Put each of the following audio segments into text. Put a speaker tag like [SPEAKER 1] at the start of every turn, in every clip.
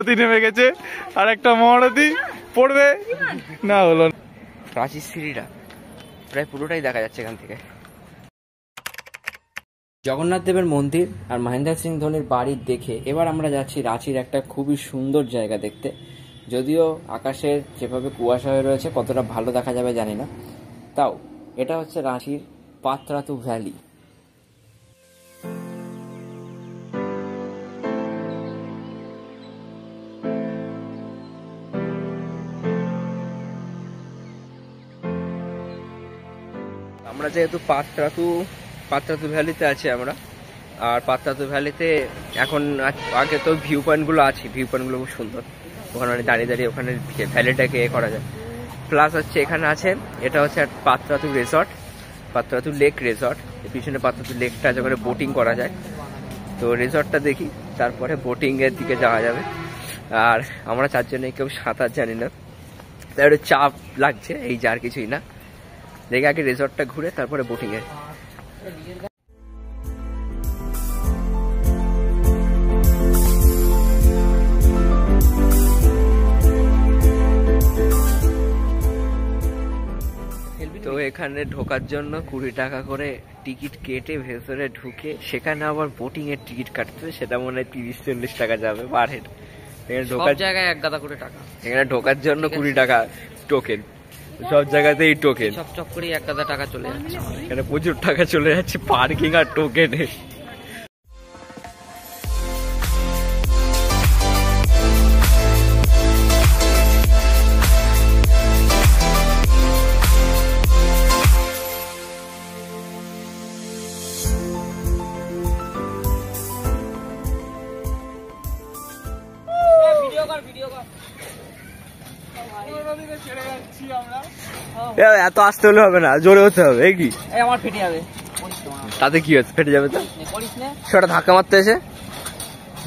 [SPEAKER 1] নেমে গেছে আর একটা মহারথী পড়বে না হলো।
[SPEAKER 2] রাঁচির সিঁড়িটা প্রায় পুরোটাই দেখা যাচ্ছে এখান থেকে। জগন্নাথ দেবের মন্দির আর মহেন্দ্র সিং ধোনির বাড়ি দেখে এবার আমরা যাচ্ছি রাঁচির একটা খুবই সুন্দর জায়গা দেখতে। যদিও আকাশের যেভাবে কুয়াশা হয়ে রয়েছে কতটা ভালো দেখা যাবে জানি না, তাও এটা হচ্ছে রাঁচির পাতরাতু ভ্যালি। আমরা যেহেতু পাতরাতু ভ্যালিতে আছি আমরা, আর পাতরাতু ভ্যালিতে এখন আগে তো ভিউ পয়েন্টগুলো আছে, ভিউ পয়েন্টগুলো খুব সুন্দর, ওখানে মানে দাঁড়িয়ে দাঁড়িয়ে ওখানে ভ্যালিটাকে করা যায়। প্লাস হচ্ছে এখানে আছে, এটা হচ্ছে পাতরাতু রিসর্ট, পাতরাতু লেক রিসর্ট। পিছনে পাতরাতু লেকটা আছে, ওখানে বোটিং করা যায়। তো রিসর্টটা দেখি, তারপরে বোটিংয়ের দিকে যাওয়া যাবে। আর আমরা চারজনে কেউ সাঁতার জানি না, তাই একটু চাপ লাগছে, এই যে আর কিছুই না। দেখে আগে রিসর্টটা ঘুরে তারপরে বোটিংয়ে। তো এখানে ঢোকার জন্য 20 টাকা করে টিকিট কেটে ভেতরে ঢুকে সেখানে আবার বোটিং এর টিকিট কাটতে, সেটা মনে হয় 30-40 টাকা যাবে পার হেড। এখানে ঢোকার জায়গায় 1 গাদা করে টাকা, এখানে ঢোকার জন্য 20 টাকা টোকেন, সব জায়গাতেই টোকেন, চপ করে 1 গাদা টাকা চলে যাচ্ছে। এখানে প্রচুর টাকা চলে যাচ্ছে পার্কিং আর টোকেনে। এত আসতে হলে হবে না, জোরে হতে হবে। এই কি আমার ফেটে যাবে, তাতে কি হচ্ছে? ফেটে যাবে তো সেটা ধাক্কা মারতে এসে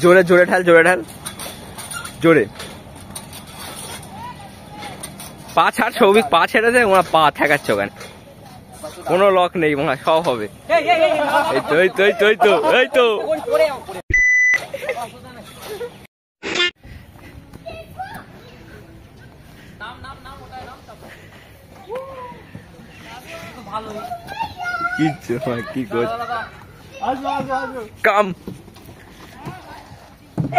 [SPEAKER 2] জোরে জোরে ঢাল, জোরে ঢাল, জোরে। পা ছাড় সৌভিক, পা ছেড়ে দে, ওরা পা ঠেকাচ্ছে ওখানে, কোনো লক নেই, মনে হয় সব হবে। এই তো এই তো এই তো এই তো এই তো কি করছ কাম?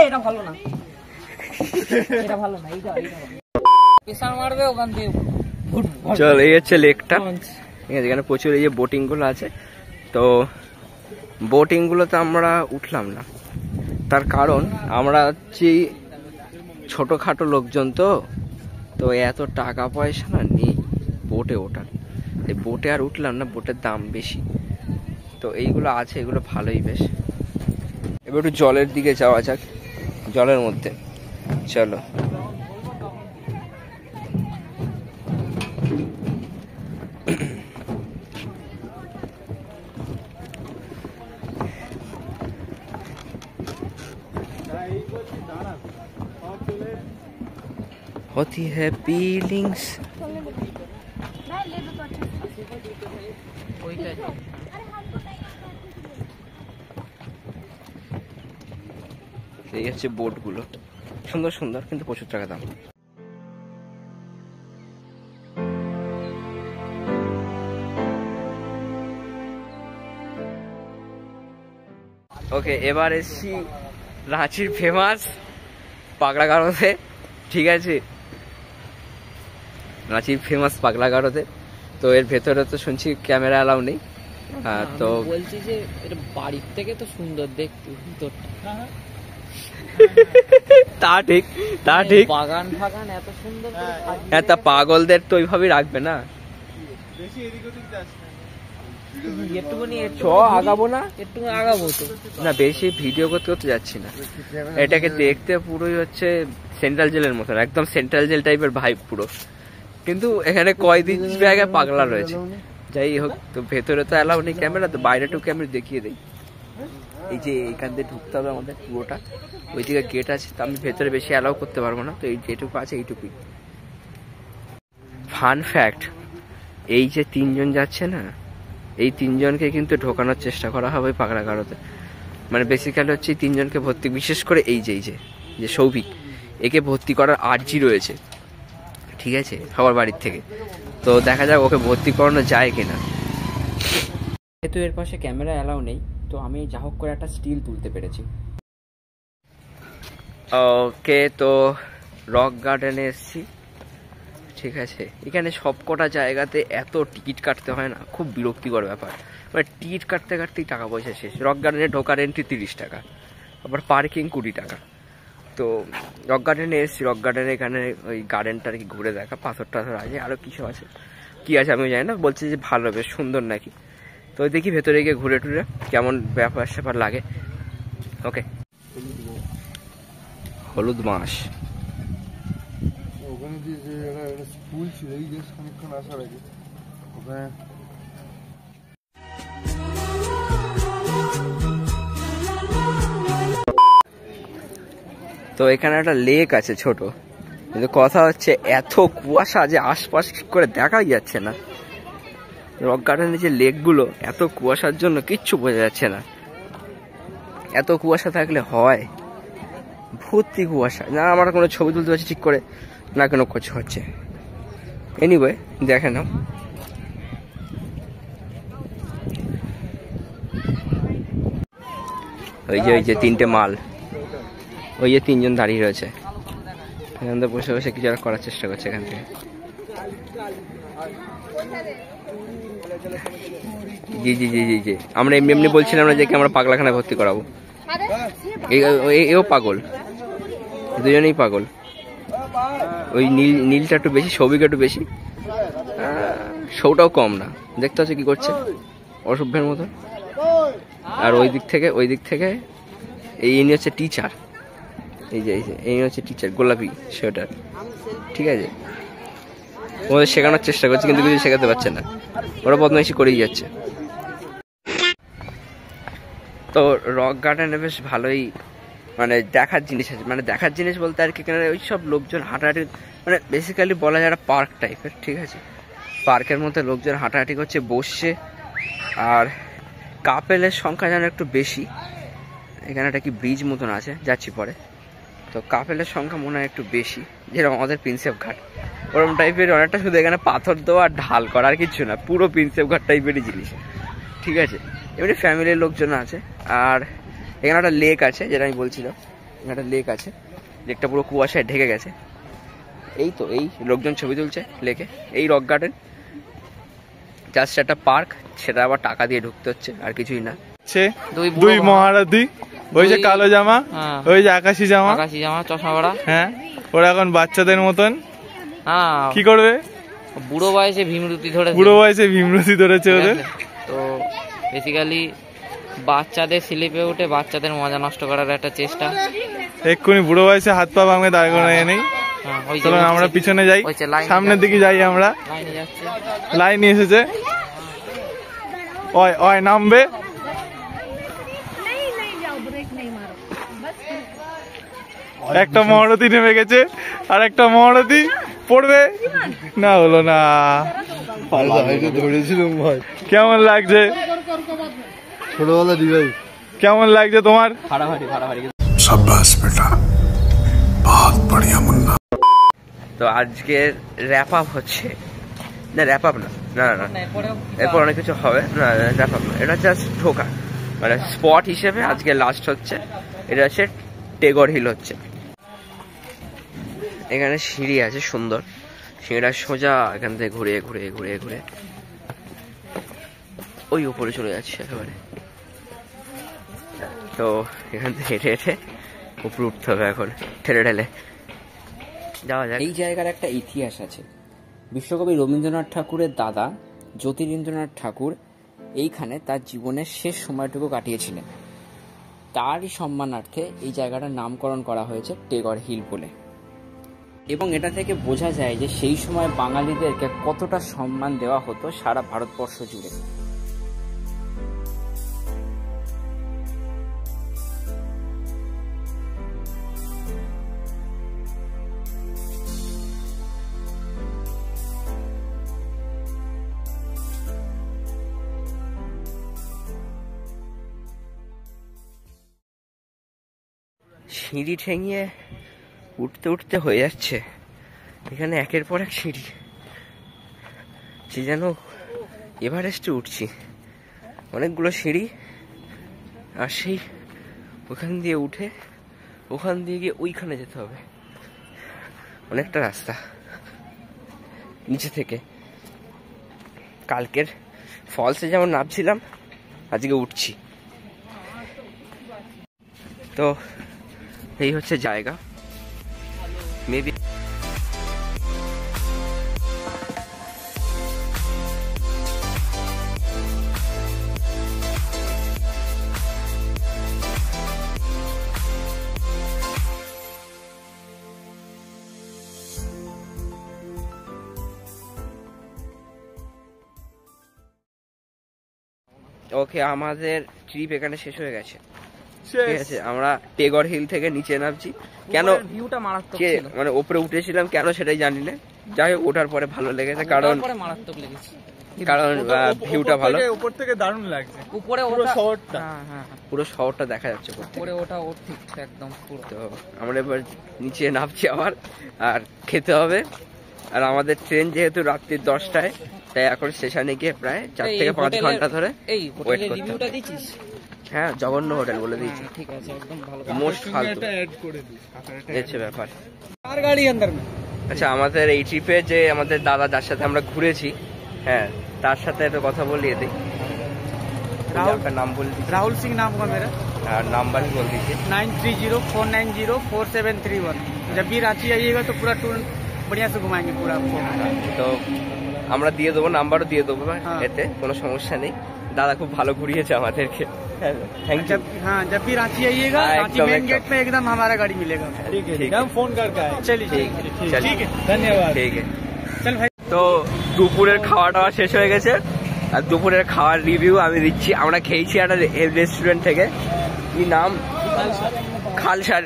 [SPEAKER 2] এটা ভালো না, এটা ভালো না, এইটা পেছার মারবে ওখান দিয়ে। চল, এই হচ্ছে লেকটা, ঠিক আছে। এখানে প্রচুর এই যে বোটিং গুলো আছে। তো বোটিং গুলোতে আমরা উঠলাম না, তার কারণ আমরা হচ্ছি ছোটখাটো লোকজন, তো এত টাকা পয়সা না নেই বোটে ওঠার। এই বোটে আর উঠলাম না, বোটের দাম বেশি। তো এইগুলো আছে, এগুলো ভালোই বেশ। এবার একটু জলের দিকে যাওয়া যাক, জলের মধ্যে চলো। होती है फीलिंग्स। এই হচ্ছে বোট গুলো, সুন্দর সুন্দর, কিন্তু প্রচুর টাকা দাম। ওকে, এবার এসছি রাঁচির ফেমাস পাগলা গারদে, ঠিক আছে। রাঁচির ফেমাস পাগলা গারদে। তো এর ভেতরে তো শুনছি ক্যামেরা অ্যালাউ নেই। তো বলছি যে এটা বাড়ির থেকে তো সুন্দর দেখতে ভিতরটা। তা ঠিক, তা ঠিক, বাগান ফাগান এত সুন্দর, এত পাগলদের তো ওইভাবেই রাখবে না। বেশি এদিক ওদিক যাস না, একটুখানি আগাবো না, একটু আগাবো তো না, বেশি ভিডিও করতে করতে যাচ্ছি না। এটাকে দেখতে পুরোই হচ্ছে সেন্ট্রাল জেলের মতন, একদম সেন্ট্রাল জেল টাইপের ভাইব পুরো। কিন্তু এখানে কয়দিন জায়গায় পাগলা রয়েছে। যাই হোক, তো ভেতরে তো অ্যালাউ নেই ক্যামেরা, তো বাইরে টুকু আমি দেখিয়ে দিই। এই যে এইখান দিয়ে ঢুকতে হবে আমাদের পুরোটা, ওই দিকে গেট আছে, তো আমি ভেতরে বেশি অ্যালাউ করতে পারবো না, তো এই যেটুকু আছে এইটুকুই। ফান ফ্যাক্ট, এই যে 3 জন যাচ্ছে না, এই 3 জনকে কিন্তু ঢোকানোর চেষ্টা করা হবে পাগলা গারদে। মানে বেসিক্যালি হচ্ছে 3 জনকে ভর্তি, বিশেষ করে এই যে সৌভিক, একে ভর্তি করার আর্জি রয়েছে, ঠিক আছে, সবার বাড়ির থেকে। তো দেখা যাক ওকে ভর্তি করানো যায় কিনা। যেহেতু এর পাশে ক্যামেরা অ্যালাউ নেই, তো আমি যা হোক করে একটা স্টিল তুলতে পেরেছি। ওকে, তো রক গার্ডেনে এসেছি, ঠিক আছে। এখানে সব কটা জায়গাতে এত টিকিট কাটতে হয় না, খুব বিরক্তিকর ব্যাপার। মানে টিকিট কাটতে কাটতেই টাকা পয়সা শেষ। রক গার্ডেনে ঢোকার এন্ট্রি 30 টাকা, আবার পার্কিং 20 টাকা। তো রক গার্ডেনে এসেছি, রক গার্ডেনে এখানে ওই গার্ডেনটা আর কি ঘুরে দেখা, পাথর টাথর আছে, আরও কিছু আছে, কি আছে আমি জানি না। বলছে যে ভালো, বেশ সুন্দর নাকি। তো দেখি ভেতরে গিয়ে ঘুরে টুরে কেমন ব্যাপার স্যাপার লাগে। ওকে, হলুদ মাস।
[SPEAKER 3] ওখানে যে একটা স্কুল ছিল, এই যে খানিকক্ষণ আসার আগে ওখানে
[SPEAKER 2] তো এখানে একটা লেক আছে ছোট, কিন্তু কথা হচ্ছে এত কুয়াশা যে আশপাশ করে দেখাই যাচ্ছে না। রক গার্ডেনের যে লেকগুলো এত কুয়াশার জন্য কিচ্ছু বোঝা যাচ্ছে না। এত কুয়াশা থাকলে হয়, ভর্তি কুয়াশা। না আমার কোনো ছবি তুলতে পারছি ঠিক করে, না কোনো কিছু হচ্ছে। এনিওয়ে দেখে নাও। ওই যে 3টে মাল, ওই যে 3জন দাঁড়িয়ে রয়েছে, এখান থেকে বসে বসে কিছু করার চেষ্টা করছে এখান থেকে। জি জি জি জি জি, আমরা এমনি এমনি বলছিলাম না যে আমরা পাগলাখানা ভর্তি করাবো। এও পাগল, দুজনেই পাগল। ওই নীলটা একটু বেশি, সৌভিকটা একটু বেশি, শোটাও কম না। দেখতে হচ্ছে কি করছে অসভ্যের মতো। আর ওই দিক থেকে ইনি হচ্ছে টিচার, এই যে এই হচ্ছে টিচার, গোলাপি সোয়েটার, ঠিক আছে। ওদের শেখানোর চেষ্টা করছে কিন্তু কিছু শেখাতে পারছে না, ওরা বদমাইশি করেই যাচ্ছে। তো রক গার্ডেনে বেশ ভালোই মানে দেখার জিনিস আছে, মানে দেখার জিনিস বলতে আর কি, এখানে ওই সব লোকজন হাঁটাহাঁটি, মানে বেসিক্যালি বলা যায় একটা পার্ক টাইপের, ঠিক আছে। পার্কের মধ্যে লোকজন হাঁটাহাঁটি করছে, বসছে। আর কাপেলের সংখ্যা যেন একটু বেশি। এখানে একটা কি ব্রিজ মতন আছে, যাচ্ছি পরে। তো কাপেলের সংখ্যা মনে হয় একটু বেশি, যেরকম আমাদের প্রিন্সেপ ঘাট ওরকম টাইপের অনেকটা, শুধু এখানে পাথর দেওয়া আর ঢাল করা, আর কিছু না, পুরো প্রিন্সেপ ঘাট টাইপেরই জিনিস, ঠিক আছে। এমনি ফ্যামিলির লোকজন আছে। আর এখানে একটা লেক আছে, যেটা আমি বলছিলাম, এখানে একটা লেক আছে, লেকটা পুরো কুয়াশায় ঢেকে গেছে। এই তো এই লোকজন ছবি তুলছে লেকে। এই রক গার্ডেন জাস্ট একটা পার্ক, সেটা আবার টাকা দিয়ে ঢুকতে হচ্ছে, আর কিছুই না।
[SPEAKER 1] দুই মহারথী, ওই যে কালো জামা, ওই যে আকাশি জামা,
[SPEAKER 2] চশমা পরা,
[SPEAKER 1] হ্যাঁ, ওরা এখন বাচ্চাদের মতন কি করবে,
[SPEAKER 2] বুড়ো বয়সে ভীমরতি
[SPEAKER 1] ধরেছে ওদের।
[SPEAKER 2] তো বেসিক্যালি বাচ্চাদের স্লিপে উঠে বাচ্চাদের মজা নষ্ট করার একটা চেষ্টা।
[SPEAKER 1] এক্ষুনি বুড়ো বয়সে হাত পা ভাঙে দাঁড় করে নেই। চলো আমরা পিছনে যাই, সামনের দিকে যাই আমরা। লাইন এসেছে, ওই নামবে। একটা মহারথী নেমে গেছে, আর একটা মহারথী পড়বে না, হলো না।
[SPEAKER 3] ধরেছিলাম ভাই,
[SPEAKER 1] কেমন লাগছে
[SPEAKER 3] ছোটবেলা দিবাই,
[SPEAKER 1] কেমন লাগছে তোমার?
[SPEAKER 3] শাবাশ বেটা, বহুত বড়িয়া মুন্না।
[SPEAKER 2] তো আজকে র্যাপ আপ হচ্ছে না, র্যাপ আপ না, না না না, এরপর অনেক কিছু হবে না, র্যাপ আপ না, এটা জাস্ট ঢোকা, মানে স্পট হিসেবে আজকে লাস্ট হচ্ছে। এটা হচ্ছে টেগর হিল হচ্ছে। এখানে সিঁড়ি আছে সুন্দর, সিঁড়িটা সোজা এখান থেকে ঘুরে ঘুরে ঘুরে ঘুরে ওই উপরে চলে যাচ্ছে একেবারে। তো এখান থেকে হেঁটে হেঁটে উপরে উঠতে হবে এখন, ঠেলে ঠেলে যাওয়া যায়। এই জায়গার একটা ইতিহাস আছে। বিশ্বকবি রবীন্দ্রনাথ ঠাকুরের দাদা জ্যোতিরিন্দ্রনাথ ঠাকুর এইখানে তার জীবনের শেষ সময়টুকু কাটিয়েছিলেন। তারই সম্মানার্থে এই জায়গাটার নামকরণ করা হয়েছে টেগর হিল বলে। এবং এটা থেকে বোঝা যায় যে সেই সময় বাঙালিদেরকে কতটা সম্মান দেওয়া হতো সারা ভারতবর্ষ জুড়ে। সিঁড়ি ঠেঙিয়ে উঠতে উঠতে হয়ে যাচ্ছে। এখানে একের পর এক সিঁড়ি, সে যেন এভারেস্টে উঠছি। অনেকগুলো সিঁড়ি, আর সেই ওখান দিয়ে উঠে ওখান দিয়ে গিয়ে ওইখানে যেতে হবে। অনেকটা রাস্তা নিচে থেকে। কালকের ফলসে যেমন নামছিলাম, আজকে উঠছি। তো এই হচ্ছে জায়গা। মেবি ওকে, আমাদের ট্রিপ এখানে শেষ হয়ে গেছে। ঠিক আছে, আমরা টেগর হিল থেকে নিচে নামছি। কেন
[SPEAKER 4] ভিউটা মারাত্মক
[SPEAKER 2] কে
[SPEAKER 4] ছিল,
[SPEAKER 2] মানে উপরে উঠেছিলাম কেন সেটাই জানি না। যাই হোক, ওঠার পরে ভালো লেগেছে, কারণ
[SPEAKER 4] মারাত্মক লেগেছে।
[SPEAKER 2] ভিউটা ভালো।
[SPEAKER 1] উপর থেকে দারুণ লাগছে,
[SPEAKER 4] উপরে
[SPEAKER 1] পুরো
[SPEAKER 4] ওঠা,
[SPEAKER 1] শহরটা।
[SPEAKER 4] হ্যাঁ
[SPEAKER 2] পুরো শহরটা দেখা যাচ্ছে উপর থেকে।
[SPEAKER 4] উপরে ওঠা ওর ঠিক একদম পুরো।
[SPEAKER 2] তো আমরা এবার নিচে নামছি আবার, আর খেতে হবে। আর আমাদের ট্রেন যেহেতু রাত্রি 10টায়, তাই এখন স্টেশনে গিয়ে প্রায় 4 থেকে 5 ঘন্টা ধরে
[SPEAKER 4] এই
[SPEAKER 2] ওয়েট
[SPEAKER 4] হোটেলের
[SPEAKER 2] করতে
[SPEAKER 4] রিভিউটা
[SPEAKER 2] হবে।
[SPEAKER 4] দিছিস?
[SPEAKER 2] হ্যাঁ, জঘন্য হোটেল বলে দিয়েছি,
[SPEAKER 4] ঠিক আছে, একদম ভালো।
[SPEAKER 2] মোস্ট ফালতু
[SPEAKER 1] এটা অ্যাড করে দিস,
[SPEAKER 2] হচ্ছে ব্যাপার।
[SPEAKER 4] আর গাড়ি अंदर में।
[SPEAKER 2] আচ্ছা, আমাদের এই ট্রিপে যে আমাদের দাদা যার সাথে আমরা ঘুরেছি, হ্যাঁ, তার সাথে একটু কথা বলিয়ে দিই।
[SPEAKER 4] राहुल
[SPEAKER 2] আপনার नाम बोल दीजिए।
[SPEAKER 4] राहुल सिंह नाम होगा मेरा।
[SPEAKER 2] और नंबर भी बोल दीजिए।
[SPEAKER 4] 9304904731। जब भी रांची आइएगा तो पूरा टूर बढ़िया से घुमाएंगे पूरा आपको।
[SPEAKER 2] তো আমরা দিয়ে দেবো, নাম্বারও দিয়ে দেবো,
[SPEAKER 4] হ্যাঁ।
[SPEAKER 2] এতে কোনো সমস্যা নেই। দাদা খুব ভালো ঘুরিয়েছে আমাদেরকে, থ্যাংক ইউ।
[SPEAKER 4] जब भी रांची आइएगा,
[SPEAKER 2] हाँ,
[SPEAKER 4] रांची
[SPEAKER 2] एकदम,
[SPEAKER 4] मेन
[SPEAKER 2] एकदम।
[SPEAKER 4] गेट में एकदम हमारा गाड़ी मिलेगा।
[SPEAKER 1] ठीक है,
[SPEAKER 2] ठीक है।
[SPEAKER 1] हम फोन करके आए।
[SPEAKER 4] चलिए
[SPEAKER 2] ठीक है, चलिए।
[SPEAKER 4] ठीक है,
[SPEAKER 1] धन्यवाद।
[SPEAKER 2] ঠিক আছে।
[SPEAKER 4] चल भाई।
[SPEAKER 2] তো দুপুরের খাওয়া টাওয়া শেষ হয়ে গেছে, আর দুপুরের খাওয়ার রিভিউ আমি দিচ্ছি। আমরা খেয়েছি একটা রেস্টুরেন্ট থেকে, কি নাম, খালসা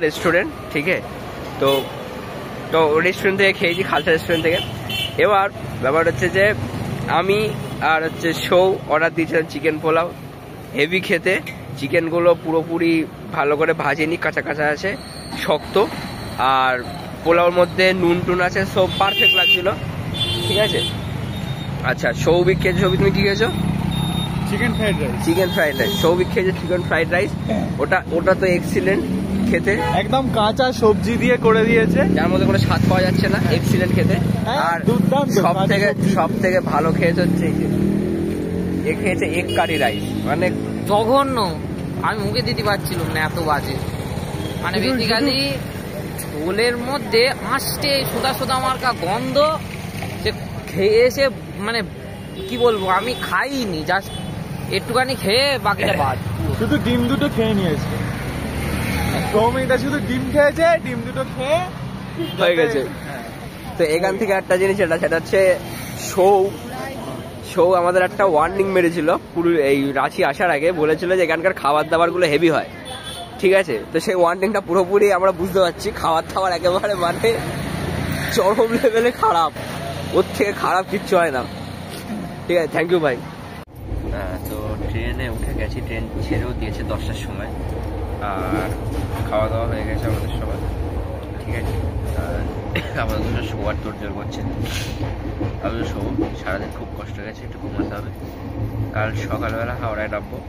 [SPEAKER 2] রেস্টুরেন্ট। ঠিক আছে, তো তো রেস্টুরেন্ট থেকে খেয়েছি, খালসা রেস্টুরেন্ট থেকে। এবার ব্যাপার হচ্ছে যে আমি আর হচ্ছে সৌ অর্ডার দিয়েছিলাম চিকেন পোলাও। হেভি খেতে, চিকেনগুলো পুরোপুরি ভালো করে ভাজেনি, কাঁচা কাঁচা আছে, শক্ত। আর পোলাওর মধ্যে নুন টুন আছে, সব পারফেক্ট লাগছিল। ঠিক আছে। আচ্ছা, সৌভিক খেয়েছো? সৌভিক, তুমি কি খেয়েছো?
[SPEAKER 1] Chicken fried rice.
[SPEAKER 2] Chicken fried rice. Souvik খেয়েছে চিকেন ফ্রাইড রাইস। ওটা তো এক্সিলেন্ট খেতে,
[SPEAKER 1] একদম কাঁচা সবজি দিয়ে করে দিয়েছে,
[SPEAKER 2] যার মধ্যে কোনো স্বাদ পাওয়া যাচ্ছে না। এক্সিলেন্ট খেতে। আর
[SPEAKER 1] দুর্দান্ত।
[SPEAKER 2] সব থেকে ভালো খেয়েছে হচ্ছে এই যে এ খেয়েছে এগ কারি রাইস, মানে
[SPEAKER 4] জঘন্য, আমি মুখে দিতে পারছিলাম না, এত বাজে। মানে বেসিক্যালি ঝোলের মধ্যে আঁশটে সোদা সোদা মার্কা গন্ধ। সে খেয়ে এসে মানে কি বলবো, আমি খাইনি, জাস্ট একটুখানি খেয়ে বাকিটা বাদ।
[SPEAKER 1] শুধু ডিম দুটো খেয়ে নিয়েছে, সৌমিতা শুধু ডিম খেয়েছে, ডিম দুটো খেয়ে
[SPEAKER 2] হয়ে গেছে। তো এখান থেকে একটা জিনিস, সেটা হচ্ছে সৌ আমাদের একটা ওয়ার্নিং মেরেছিল পুরো এই রাঁচি আসার আগে, বলেছিল যে এখানকার খাবার দাবার গুলো হেভি হয়। ঠিক আছে, তো সেই ওয়ার্নিংটা পুরোপুরি আমরা বুঝতে পারছি। খাবার দাবার একেবারে মানে চরম লেভেলে খারাপ, ওর থেকে খারাপ কিচ্ছু হয় না। ঠিক আছে, থ্যাংক ইউ ভাই। তো ট্রেনে উঠে গেছি, ট্রেন ছেড়েও দিয়েছে 10টার সময়, আর খাওয়া দাওয়া হয়ে গেছে আমাদের সবার। ঠিক আছে, আমাদের শোয়ার তোড়জোড় করছে। আমি শোবো, সারাদিন খুব কষ্ট গেছে, একটু ঘুমাতে হবে। কাল সকালবেলা হাওড়ায় নামবো।